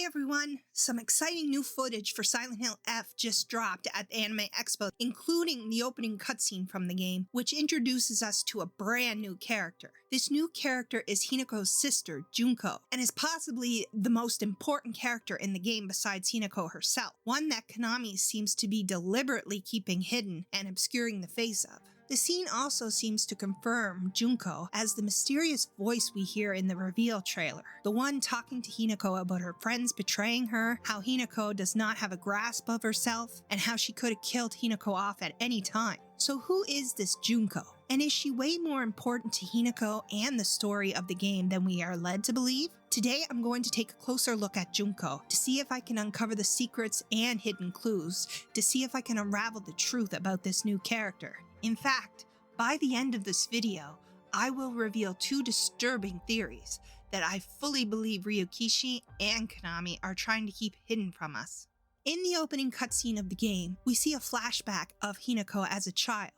everyone! Some exciting new footage for Silent Hill F just dropped at the Anime Expo, including the opening cutscene from the game, which introduces us to a brand new character. This new character is Hinako's sister, Junko, and is possibly the most important character in the game besides Hinako herself, one that Konami seems to be deliberately keeping hidden and obscuring the face of. The scene also seems to confirm Junko as the mysterious voice we hear in the reveal trailer, the one talking to Hinako about her friends betraying her, how Hinako does not have a grasp of herself, and how she could have killed Hinako off at any time. So who is this Junko? And is she way more important to Hinako and the story of the game than we are led to believe? Today I'm going to take a closer look at Junko to see if I can uncover the secrets and hidden clues, to see if I can unravel the truth about this new character. In fact, by the end of this video, I will reveal two disturbing theories that I fully believe Ryukishi and Konami are trying to keep hidden from us. In the opening cutscene of the game, we see a flashback of Hinako as a child,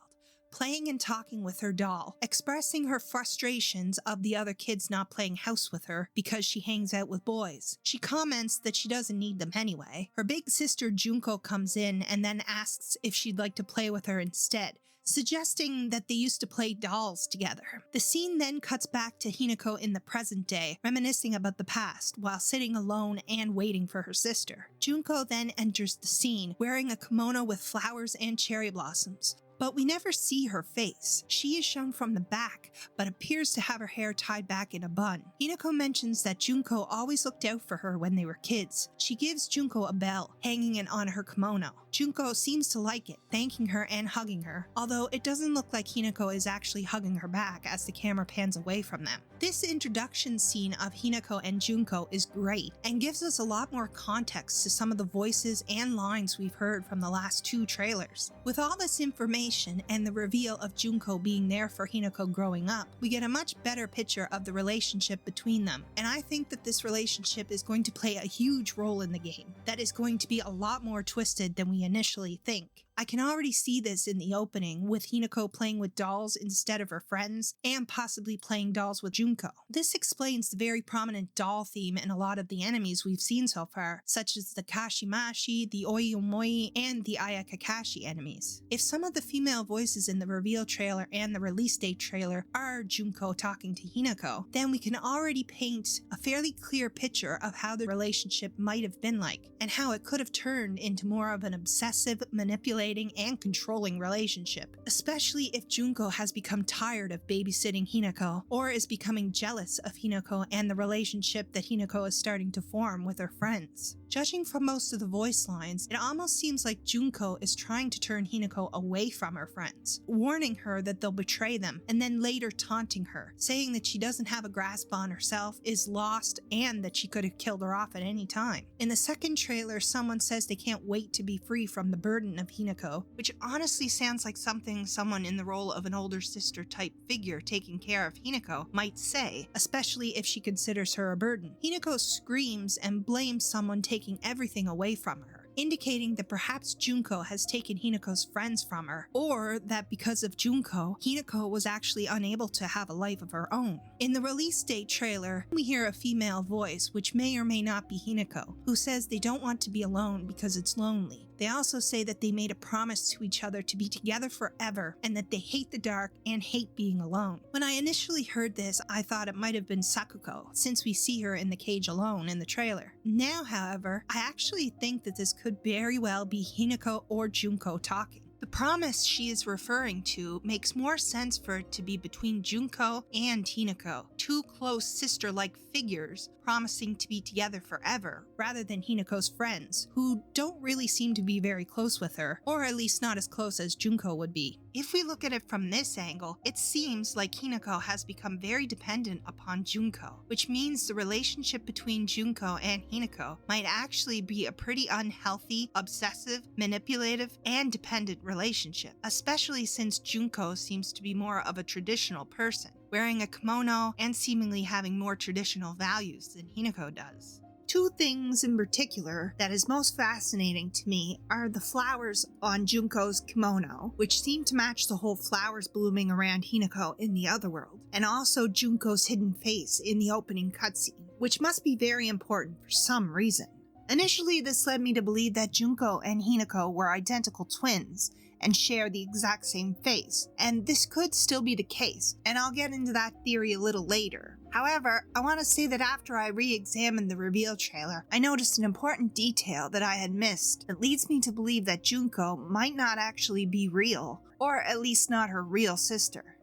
playing and talking with her doll, expressing her frustrations of the other kids not playing house with her because she hangs out with boys. She comments that she doesn't need them anyway. Her big sister Junko comes in and then asks if she'd like to play with her instead, suggesting that they used to play dolls together. The scene then cuts back to Hinako in the present day, reminiscing about the past while sitting alone and waiting for her sister. Junko then enters the scene wearing a kimono with flowers and cherry blossoms. But we never see her face. She is shown from the back, but appears to have her hair tied back in a bun. Hinako mentions that Junko always looked out for her when they were kids. She gives Junko a bell, hanging it on her kimono. Junko seems to like it, thanking her and hugging her, although it doesn't look like Hinako is actually hugging her back as the camera pans away from them. This introduction scene of Hinako and Junko is great, and gives us a lot more context to some of the voices and lines we've heard from the last two trailers. With all this information and the reveal of Junko being there for Hinako growing up, we get a much better picture of the relationship between them, and I think that this relationship is going to play a huge role in the game, that is going to be a lot more twisted than we initially think. I can already see this in the opening, with Hinako playing with dolls instead of her friends, and possibly playing dolls with Junko. This explains the very prominent doll theme in a lot of the enemies we've seen so far, such as the Kashimashi, the Oyumoi, and the Ayakakashi enemies. If some of the female voices in the reveal trailer and the release date trailer are Junko talking to Hinako, then we can already paint a fairly clear picture of how the relationship might have been like, and how it could have turned into more of an obsessive, manipulating, and controlling relationship, especially if Junko has become tired of babysitting Hinako, or is becoming jealous of Hinako and the relationship that Hinako is starting to form with her friends. Judging from most of the voice lines, it almost seems like Junko is trying to turn Hinako away from her friends, warning her that they'll betray them, and then later taunting her, saying that she doesn't have a grasp on herself, is lost, and that she could have killed her off at any time. In the second trailer, someone says they can't wait to be free from the burden of Hinako, which honestly sounds like something someone in the role of an older sister type figure taking care of Hinako might say, especially if she considers her a burden. Hinako screams and blames someone taking everything away from her, indicating that perhaps Junko has taken Hinako's friends from her, or that because of Junko, Hinako was actually unable to have a life of her own. In the release date trailer, we hear a female voice, which may or may not be Hinako, who says they don't want to be alone because it's lonely. They also say that they made a promise to each other to be together forever, and that they hate the dark and hate being alone. When I initially heard this, I thought it might have been Sakuko, since we see her in the cage alone in the trailer. Now, however, I actually think that this could very well be Hinako or Junko talking. The promise she is referring to makes more sense for it to be between Junko and Hinako, two close sister-like figures promising to be together forever, rather than Hinako's friends, who don't really seem to be very close with her, or at least not as close as Junko would be. If we look at it from this angle, it seems like Hinako has become very dependent upon Junko, which means the relationship between Junko and Hinako might actually be a pretty unhealthy, obsessive, manipulative, and dependent relationship, especially since Junko seems to be more of a traditional person, wearing a kimono and seemingly having more traditional values than Hinako does. Two things in particular that is most fascinating to me are the flowers on Junko's kimono, which seem to match the whole flowers blooming around Hinako in the other world, and also Junko's hidden face in the opening cutscene, which must be very important for some reason. Initially, this led me to believe that Junko and Hinako were identical twins and share the exact same face, and this could still be the case, and I'll get into that theory a little later. However, I want to say that after I re-examined the reveal trailer, I noticed an important detail that I had missed that leads me to believe that Junko might not actually be real, or at least not her real sister.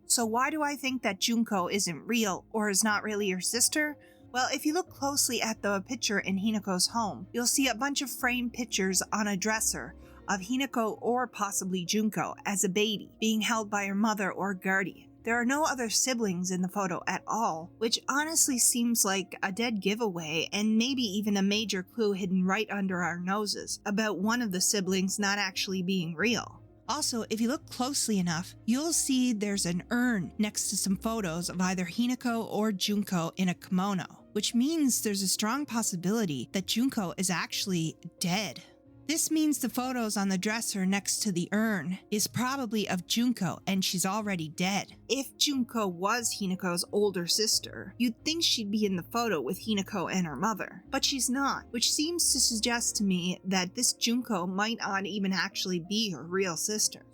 So why do I think that Junko isn't real, or is not really her sister? Well, if you look closely at the picture in Hinako's home, you'll see a bunch of framed pictures on a dresser of Hinako or possibly Junko as a baby, being held by her mother or guardian. There are no other siblings in the photo at all, which honestly seems like a dead giveaway and maybe even a major clue hidden right under our noses about one of the siblings not actually being real. Also, if you look closely enough, you'll see there's an urn next to some photos of either Hinako or Junko in a kimono, which means there's a strong possibility that Junko is actually dead. This means the photos on the dresser next to the urn is probably of Junko and she's already dead. If Junko was Hinako's older sister, you'd think she'd be in the photo with Hinako and her mother, but she's not, which seems to suggest to me that this Junko might not even actually be her real sister.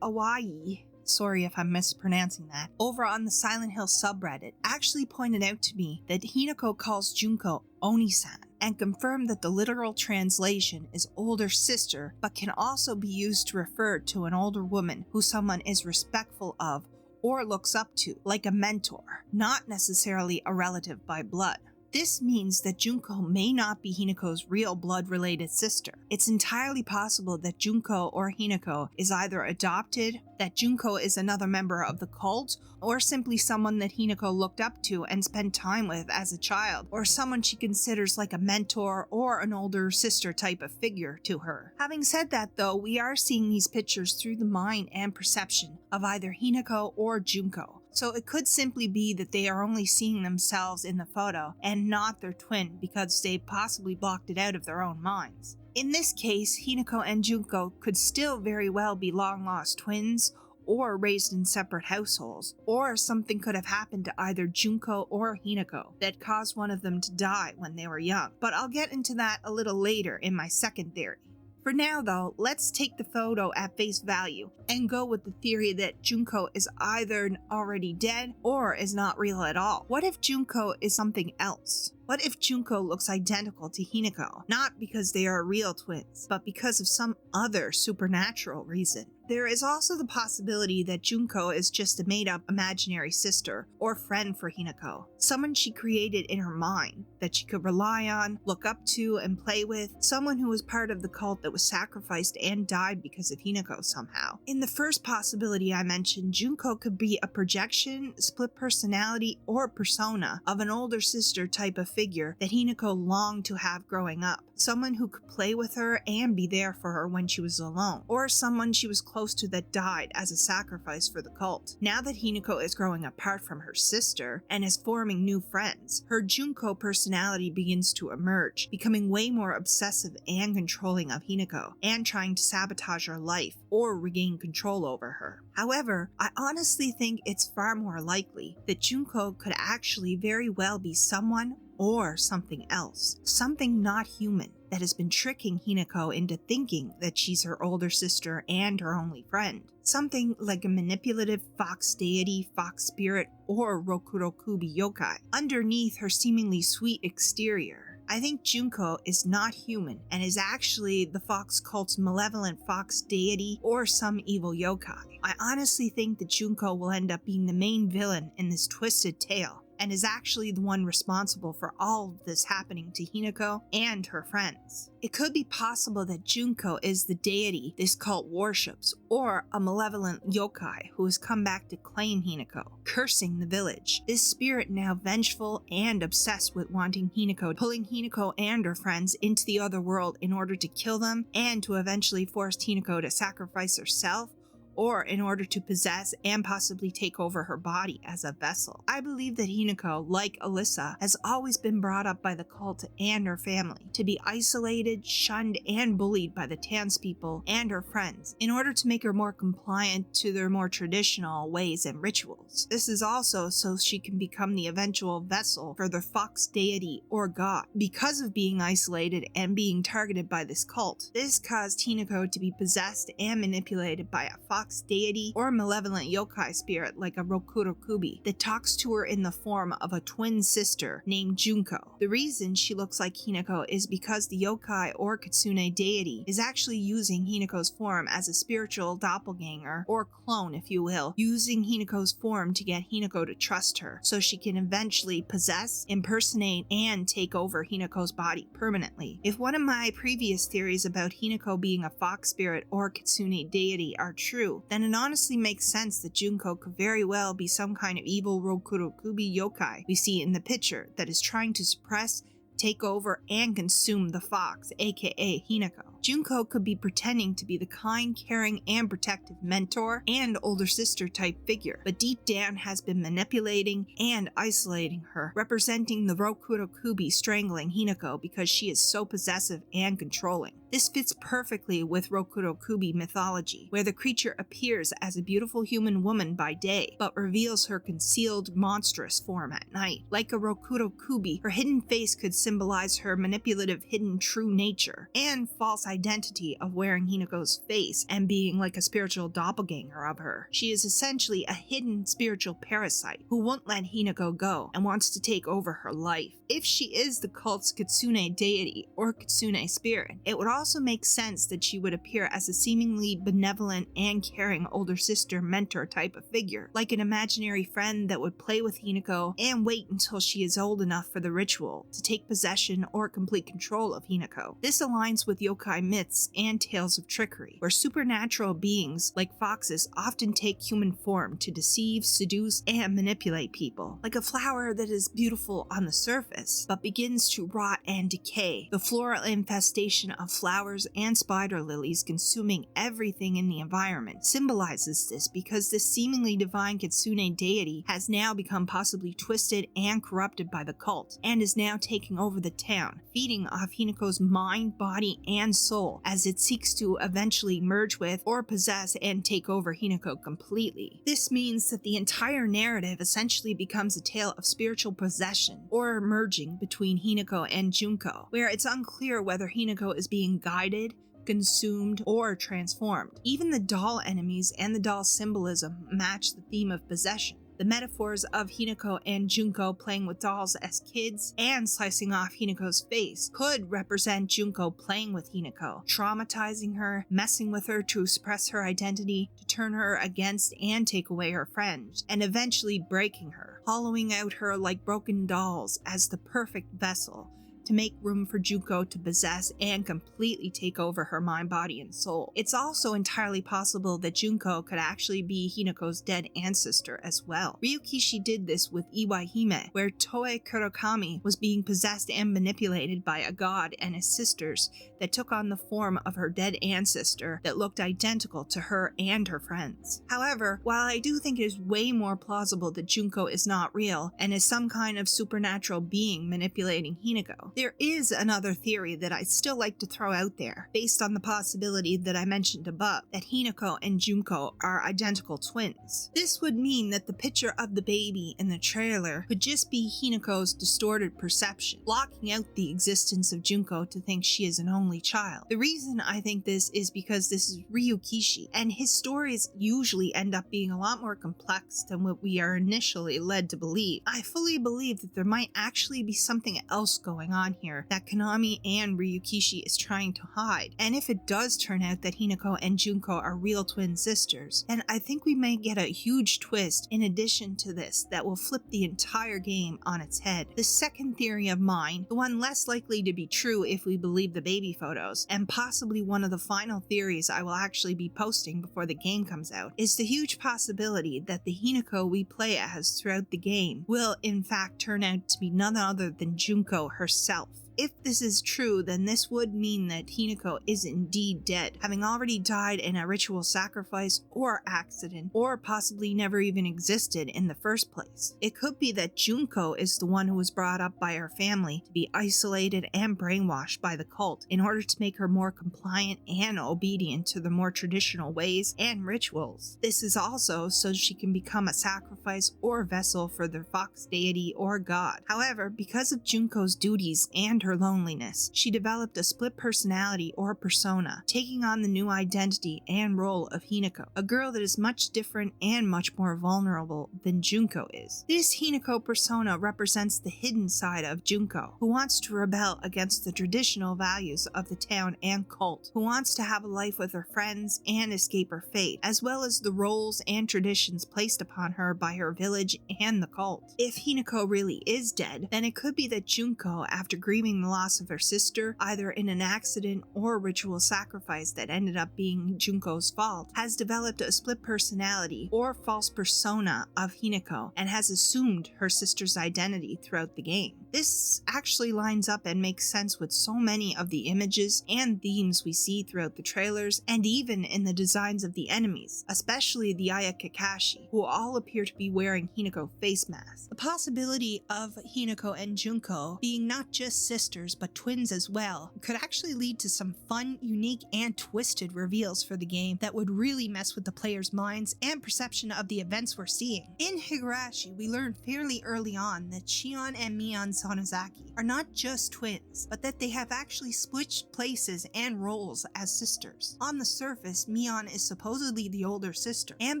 Awai, sorry if I'm mispronouncing that, over on the Silent Hill subreddit actually pointed out to me that Hinako calls Junko Oni-san, and confirmed that the literal translation is older sister, but can also be used to refer to an older woman who someone is respectful of or looks up to, like a mentor, not necessarily a relative by blood. This means that Junko may not be Hinako's real blood-related sister. It's entirely possible that Junko or Hinako is either adopted, that Junko is another member of the cult, or simply someone that Hinako looked up to and spent time with as a child, or someone she considers like a mentor or an older sister type of figure to her. Having said that though, we are seeing these pictures through the mind and perception of either Hinako or Junko. So it could simply be that they are only seeing themselves in the photo and not their twin because they possibly blocked it out of their own minds. In this case, Hinako and Junko could still very well be long-lost twins or raised in separate households, or something could have happened to either Junko or Hinako that caused one of them to die when they were young. But I'll get into that a little later in my second theory. For now though, let's take the photo at face value and go with the theory that Junko is either already dead or is not real at all. What if Junko is something else? What if Junko looks identical to Hinako, not because they are real twins, but because of some other supernatural reason? There is also the possibility that Junko is just a made-up imaginary sister or friend for Hinako, someone she created in her mind that she could rely on, look up to, and play with, someone who was part of the cult that was sacrificed and died because of Hinako somehow. In the first possibility I mentioned, Junko could be a projection, split personality, or persona of an older sister type of figure that Hinako longed to have growing up, someone who could play with her and be there for her when she was alone, or someone she was close to that died as a sacrifice for the cult. Now that Hinako is growing apart from her sister and is forming new friends, her Junko personality begins to emerge, becoming way more obsessive and controlling of Hinako, and trying to sabotage her life or regain control over her. However, I honestly think it's far more likely that Junko could actually very well be someone or something else, something not human, that has been tricking Hinako into thinking that she's her older sister and her only friend. Something like a manipulative fox deity, fox spirit, or Rokurokubi yokai, underneath her seemingly sweet exterior. I think Junko is not human and is actually the fox cult's malevolent fox deity or some evil yokai. I honestly think that Junko will end up being the main villain in this twisted tale, and is actually the one responsible for all of this happening to Hinako and her friends. It could be possible that Junko is the deity this cult worships, or a malevolent yokai who has come back to claim Hinako, cursing the village. This spirit now vengeful and obsessed with wanting Hinako, pulling Hinako and her friends into the other world in order to kill them and to eventually force Hinako to sacrifice herself or in order to possess and possibly take over her body as a vessel. I believe that Hinako, like Alyssa, has always been brought up by the cult and her family to be isolated, shunned, and bullied by the townspeople and her friends in order to make her more compliant to their more traditional ways and rituals. This is also so she can become the eventual vessel for the fox deity or god. Because of being isolated and being targeted by this cult, this caused Hinako to be possessed and manipulated by a fox deity or malevolent yokai spirit like a Rokurokubi that talks to her in the form of a twin sister named Junko. The reason she looks like Hinako is because the yokai or kitsune deity is actually using Hinako's form as a spiritual doppelganger or clone, if you will, using Hinako's form to get Hinako to trust her so she can eventually possess, impersonate, and take over Hinako's body permanently. If one of my previous theories about Hinako being a fox spirit or kitsune deity are true, then it honestly makes sense that Junko could very well be some kind of evil Rokurokubi yokai we see in the picture that is trying to suppress, take over, and consume the fox, aka Hinako. Junko could be pretending to be the kind, caring, and protective mentor and older sister type figure, but deep down has been manipulating and isolating her, representing the Rokurokubi strangling Hinako because she is so possessive and controlling. This fits perfectly with Rokurokubi mythology, where the creature appears as a beautiful human woman by day, but reveals her concealed, monstrous form at night. Like a Rokurokubi, her hidden face could symbolize her manipulative, hidden true nature, and false identity of wearing Hinako's face and being like a spiritual doppelganger of her. She is essentially a hidden spiritual parasite who won't let Hinako go and wants to take over her life. If she is the cult's kitsune deity or kitsune spirit, it would also make sense that she would appear as a seemingly benevolent and caring older sister mentor type of figure, like an imaginary friend that would play with Hinako and wait until she is old enough for the ritual to take possession or complete control of Hinako. This aligns with yokai myths and tales of trickery, where supernatural beings like foxes often take human form to deceive, seduce, and manipulate people. Like a flower that is beautiful on the surface, but begins to rot and decay. The floral infestation of flowers and spider lilies consuming everything in the environment symbolizes this, because this seemingly divine kitsune deity has now become possibly twisted and corrupted by the cult, and is now taking over the town, feeding off Hinako's mind, body, and soul as it seeks to eventually merge with or possess and take over Hinako completely. This means that the entire narrative essentially becomes a tale of spiritual possession or merging between Hinako and Junko, where it's unclear whether Hinako is being guided, consumed, or transformed. Even the doll enemies and the doll symbolism match the theme of possession. The metaphors of Hinako and Junko playing with dolls as kids and slicing off Hinako's face could represent Junko playing with Hinako, traumatizing her, messing with her to suppress her identity, to turn her against and take away her friends, and eventually breaking her, hollowing out her like broken dolls as the perfect vessel to make room for Junko to possess and completely take over her mind, body, and soul. It's also entirely possible that Junko could actually be Hinako's dead ancestor as well. Ryukishi did this with Iwahime, where Toe Kurokami was being possessed and manipulated by a god and his sisters that took on the form of her dead ancestor that looked identical to her and her friends. However, while I do think it is way more plausible that Junko is not real and is some kind of supernatural being manipulating Hinako, there is another theory that I'd still like to throw out there, based on the possibility that I mentioned above, that Hinako and Junko are identical twins. This would mean that the picture of the baby in the trailer could just be Hinako's distorted perception, blocking out the existence of Junko to think she is an only child. The reason I think this is because this is Ryukishi, and his stories usually end up being a lot more complex than what we are initially led to believe. I fully believe that there might actually be something else going on here that Konami and Ryukishi is trying to hide. And if it does turn out that Hinako and Junko are real twin sisters, then I think we may get a huge twist in addition to this that will flip the entire game on its head. The second theory of mine, the one less likely to be true if we believe the baby photos, and possibly one of the final theories I will actually be posting before the game comes out, is the huge possibility that the Hinako we play as throughout the game will in fact turn out to be none other than Junko herself. If this is true, then this would mean that Hinako is indeed dead, having already died in a ritual sacrifice or accident, or possibly never even existed in the first place. It could be that Junko is the one who was brought up by her family to be isolated and brainwashed by the cult in order to make her more compliant and obedient to the more traditional ways and rituals. This is also so she can become a sacrifice or vessel for the fox deity or god. However, because of Junko's duties and her loneliness, she developed a split personality or persona, taking on the new identity and role of Hinako, a girl that is much different and much more vulnerable than Junko is. This Hinako persona represents the hidden side of Junko, who wants to rebel against the traditional values of the town and cult, who wants to have a life with her friends and escape her fate, as well as the roles and traditions placed upon her by her village and the cult. If Hinako really is dead, then it could be that Junko, after grieving the loss of her sister, either in an accident or ritual sacrifice that ended up being Junko's fault, has developed a split personality or false persona of Hinako and has assumed her sister's identity throughout the game. This actually lines up and makes sense with so many of the images and themes we see throughout the trailers and even in the designs of the enemies, especially the Aya Kakashi, who all appear to be wearing Hinako face masks. The possibility of Hinako and Junko being not just sisters but twins as well could actually lead to some fun, unique, and twisted reveals for the game that would really mess with the player's minds and perception of the events we're seeing. In Higurashi, we learned fairly early on that Shion and Mion Sonozaki are not just twins, but that they have actually switched places and roles as sisters. On the surface, Mion is supposedly the older sister, and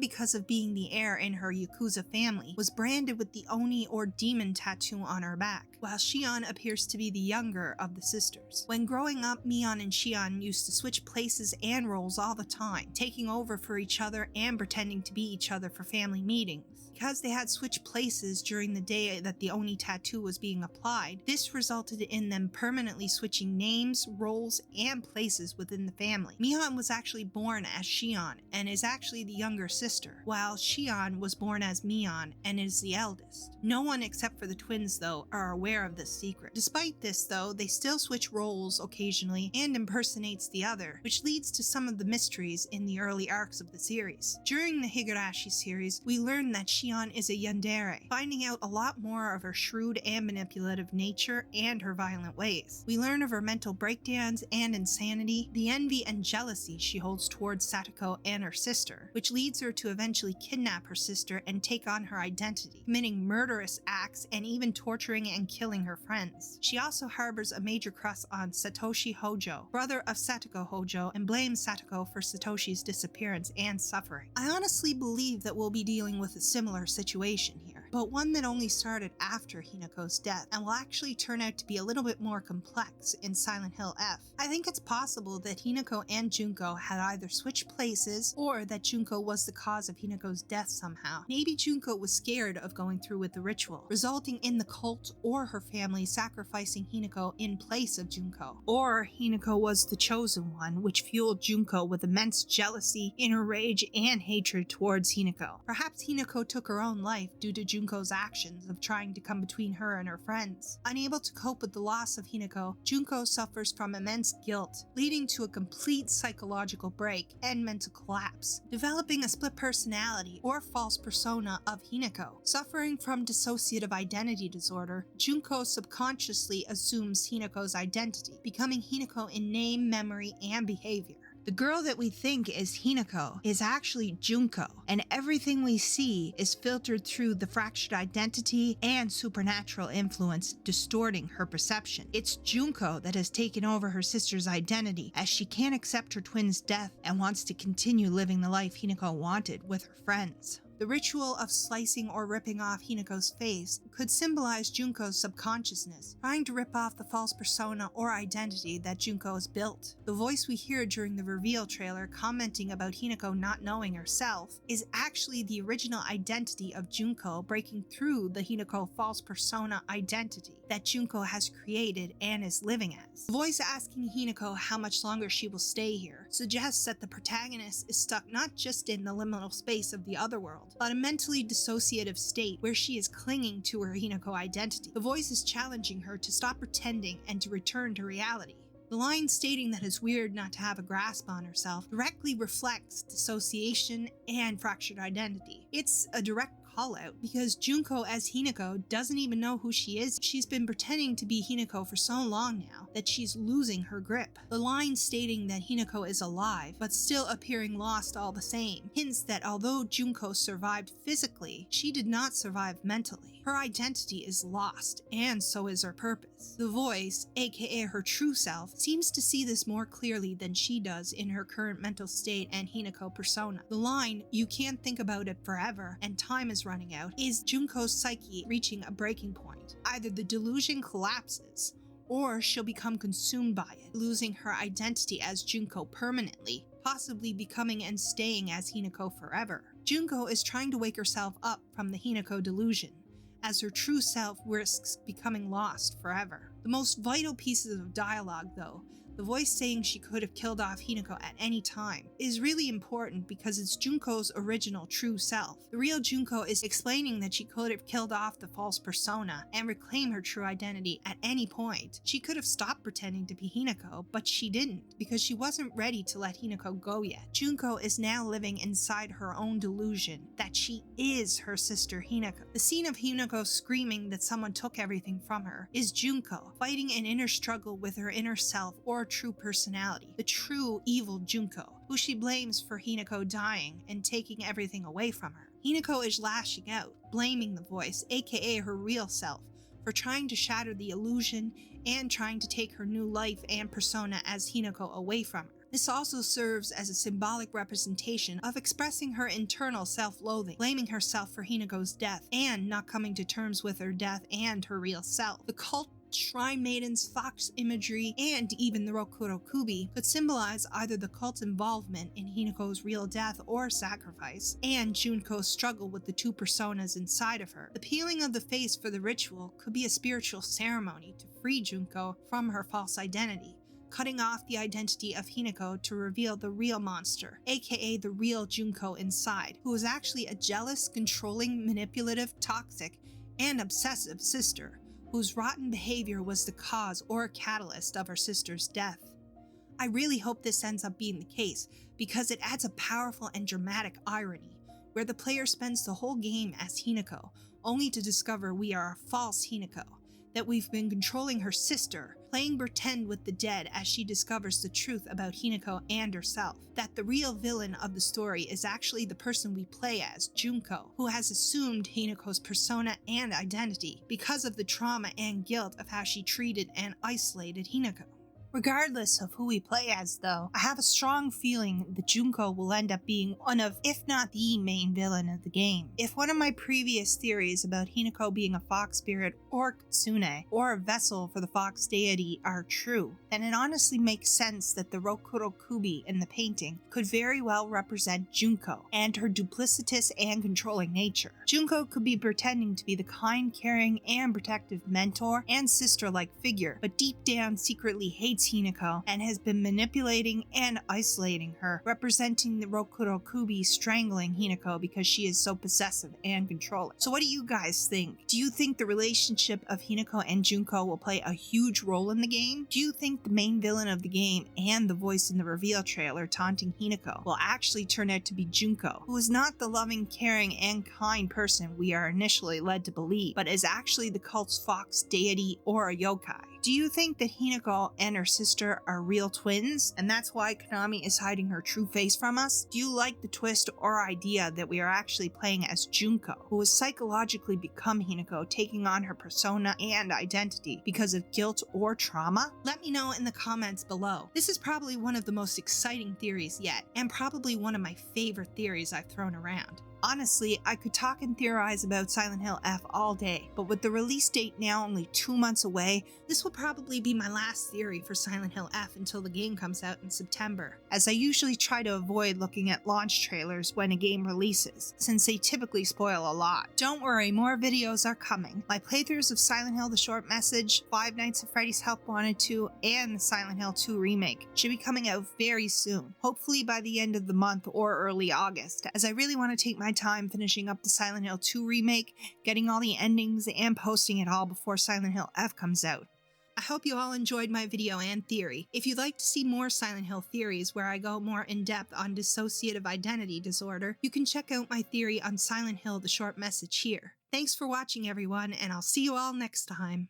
because of being the heir in her Yakuza family, was branded with the Oni or demon tattoo on her back, while Shion appears to be the younger of the sisters. When growing up, Mion and Shion used to switch places and roles all the time, taking over for each other and pretending to be each other for family meetings. Because they had switched places during the day that the Oni tattoo was being applied, this resulted in them permanently switching names, roles, and places within the family. Mion was actually born as Shion and is actually the younger sister, while Shion was born as Mion and is the eldest. No one except for the twins, though, are aware of this secret. Despite this, though, they still switch roles occasionally and impersonates the other, which leads to some of the mysteries in the early arcs of the series. During the Higurashi series, we learn that Shion is a yandere, finding out a lot more of her shrewd and manipulative nature and her violent ways. We learn of her mental breakdowns and insanity, the envy and jealousy she holds towards Satoko and her sister, which leads her to eventually kidnap her sister and take on her identity, committing murderous acts and even torturing and killing her friends. She also harbors a major crush on Satoshi Hojo, brother of Satoko Hojo, and blames Satoko for Satoshi's disappearance and suffering. I honestly believe that we'll be dealing with a similar situation here, but one that only started after Hinako's death and will actually turn out to be a little bit more complex in Silent Hill F. I think it's possible that Hinako and Junko had either switched places or that Junko was the cause of Hinako's death somehow. Maybe Junko was scared of going through with the ritual, resulting in the cult or her family sacrificing Hinako in place of Junko. Or Hinako was the chosen one, which fueled Junko with immense jealousy, inner rage, and hatred towards Hinako. Perhaps Hinako took her own life due to Junko's actions of trying to come between her and her friends. Unable to cope with the loss of Hinako, Junko suffers from immense guilt, leading to a complete psychological break and mental collapse, developing a split personality or false persona of Hinako. Suffering from dissociative identity disorder, Junko subconsciously assumes Hinako's identity, becoming Hinako in name, memory, and behavior. The girl that we think is Hinako is actually Junko, and everything we see is filtered through the fractured identity and supernatural influence distorting her perception. It's Junko that has taken over her sister's identity as she can't accept her twin's death and wants to continue living the life Hinako wanted with her friends. The ritual of slicing or ripping off Hinako's face could symbolize Junko's subconsciousness, trying to rip off the false persona or identity that Junko has built. The voice we hear during the reveal trailer commenting about Hinako not knowing herself is actually the original identity of Junko breaking through the Hinako false persona identity that Junko has created and is living as. The voice asking Hinako how much longer she will stay here suggests that the protagonist is stuck not just in the liminal space of the other world, world, but a mentally dissociative state where she is clinging to her Hinako identity. The voice is challenging her to stop pretending and to return to reality. The line stating that it's weird not to have a grasp on herself directly reflects dissociation and fractured identity. It's a direct call out because Junko as Hinako doesn't even know who she is. She's been pretending to be Hinako for so long now that she's losing her grip. The line stating that Hinako is alive but still appearing lost all the same hints that although Junko survived physically, she did not survive mentally. Her identity is lost, and so is her purpose. The voice, aka her true self, seems to see this more clearly than she does in her current mental state and Hinako persona. The line, "You can't think about it forever, and time is running out," is Junko's psyche reaching a breaking point. Either the delusion collapses, or she'll become consumed by it, losing her identity as Junko permanently, possibly becoming and staying as Hinako forever. Junko is trying to wake herself up from the Hinako delusion, as her true self risks becoming lost forever. The most vital pieces of dialogue, though, the voice saying she could have killed off Hinako at any time, is really important because it's Junko's original true self. The real Junko is explaining that she could have killed off the false persona and reclaim her true identity at any point. She could have stopped pretending to be Hinako, but she didn't because she wasn't ready to let Hinako go yet. Junko is now living inside her own delusion that she is her sister Hinako. The scene of Hinako screaming that someone took everything from her is Junko fighting an inner struggle with her inner self or true personality, the true evil Junko, who she blames for Hinako dying and taking everything away from her. Hinako is lashing out, blaming the voice, aka her real self, for trying to shatter the illusion and trying to take her new life and persona as Hinako away from her. This also serves as a symbolic representation of expressing her internal self-loathing, blaming herself for Hinako's death, and not coming to terms with her death and her real self. The cult shrine maidens, fox imagery, and even the Rokurokubi could symbolize either the cult's involvement in Hinako's real death or sacrifice, and Junko's struggle with the two personas inside of her. The peeling of the face for the ritual could be a spiritual ceremony to free Junko from her false identity, cutting off the identity of Hinako to reveal the real monster, aka the real Junko inside, who is actually a jealous, controlling, manipulative, toxic, and obsessive sister, whose rotten behavior was the cause or catalyst of her sister's death. I really hope this ends up being the case, because it adds a powerful and dramatic irony, where the player spends the whole game as Hinako, only to discover we are a false Hinako, that we've been controlling her sister, playing pretend with the dead as she discovers the truth about Hinako and herself, that the real villain of the story is actually the person we play as, Junko, who has assumed Hinako's persona and identity because of the trauma and guilt of how she treated and isolated Hinako. Regardless of who we play as, though, I have a strong feeling that Junko will end up being one of, if not the main villain of the game. If one of my previous theories about Hinako being a fox spirit or kitsune, or a vessel for the fox deity are true, then it honestly makes sense that the Rokurokubi in the painting could very well represent Junko and her duplicitous and controlling nature. Junko could be pretending to be the kind, caring, and protective mentor and sister-like figure, but deep down secretly hates Hinako and has been manipulating and isolating her, representing the Rokurokubi strangling Hinako because she is so possessive and controlling. So what do you guys think? Do you think the relationship of Hinako and Junko will play a huge role in the game? Do you think the main villain of the game and the voice in the reveal trailer taunting Hinako will actually turn out to be Junko, who is not the loving, caring, and kind person we are initially led to believe, but is actually the cult's fox deity or a yokai? Do you think that Hinako and her sister are real twins, and that's why Konami is hiding her true face from us? Do you like the twist or idea that we are actually playing as Junko, who has psychologically become Hinako, taking on her persona and identity because of guilt or trauma? Let me know in the comments below. This is probably one of the most exciting theories yet, and probably one of my favorite theories I've thrown around. Honestly, I could talk and theorize about Silent Hill F all day, but with the release date now only 2 months away, this will probably be my last theory for Silent Hill F until the game comes out in September, as I usually try to avoid looking at launch trailers when a game releases, since they typically spoil a lot. Don't worry, more videos are coming. My playthroughs of Silent Hill The Short Message, Five Nights at Freddy's Help Wanted 2, and the Silent Hill 2 remake should be coming out very soon, hopefully by the end of the month or early August, as I really want to take my my time finishing up the Silent Hill 2 remake, getting all the endings, and posting it all before Silent Hill F comes out. I hope you all enjoyed my video and theory. If you'd like to see more Silent Hill theories where I go more in depth on dissociative identity disorder, you can check out my theory on Silent Hill: The Short Message here. Thanks for watching everyone, and I'll see you all next time.